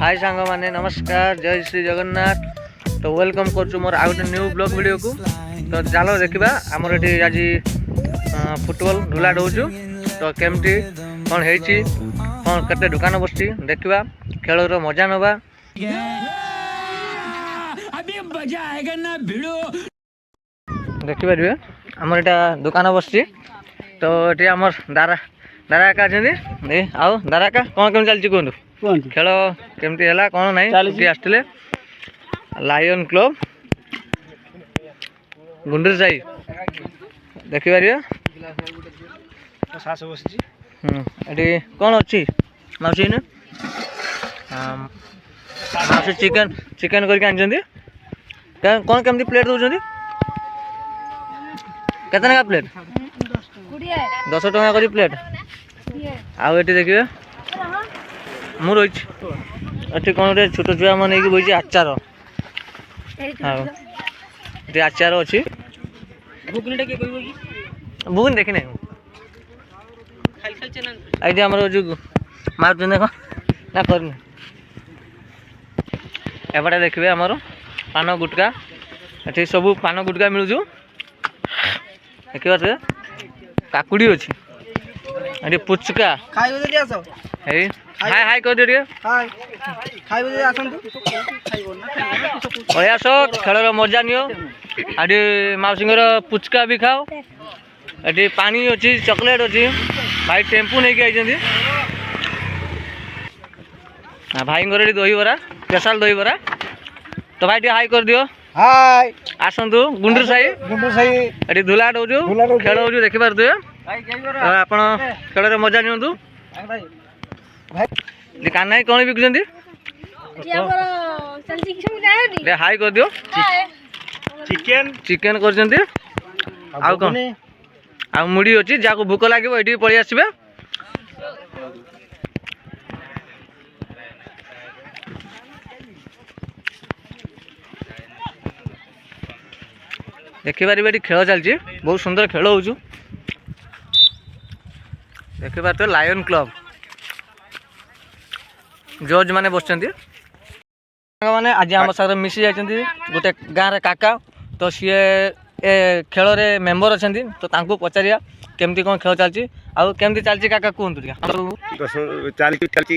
हाय सांग माने नमस्कार जय श्री जगन्नाथ। तो वेलकम कर मोर आउ गोटे न्यू ब्लॉग वीडियो को। तो चलो देखा आमर ये आज फुटबॉल ढुला डौचु तो केमती कौन है कौन केते दुकान बसची देखा खेल मजा नवा देखिपारे आमर यहाँ दुकान बसची। तो ये आमर दारा दारा का आउ दारा का कौन केम चलती कहतु खेल केमती है कौन ना आसते लायन क्लब गुंडूर साई देखिपारे ये कौन अच्छी मौसी ने मौसी चिकेन चिकेन करके कौन केमती प्लेट दौरान केतना प्लेट 10 टका कर प्लेट आउ ये देखिए मु रही कौन गोटे छोट छुआ मैंने बही आचार हाँ ये आचार अच्छी बुकनी देखी ना ये आम जो मार ना करनी एपटे देखिए आमर पान गुटका ये सब पान गुटका मिलूँ देखिए काकुड़ी अच्छी ये पुचका हाय हाय कह दियो आस खेल मजा नियो आदि मौसी पुचका भी खाओ ये पानी अच्छी चॉकलेट अच्छी भाई टेम्पू नहीं आई भाई दही बरा स्पेशल दही बरा। तो भाई हाई कर दियो हाय आसतु गुंडूर साई ये धुला डौचु खेल हो देखी पारे आप खेल मजा नियंतु कान्हा कौन बिकुंट हाई कर दियो चिकेन चिकेन कर आउ कौन आ मुड़ी अच्छी जहाँ भूक लगे ये पलि आसबे देखिपारे खेल चलती बहुत सुंदर खेल हो देखिपार तो लायन क्लब जज माने बस मैंने आज आम साथ मिसी जाती गोटे गाँव काका तो सी खेल रे मेम्बर अच्छा तो पचारिया केमती कौन खेल चलती आउ केमती चलती काका कहतु चलती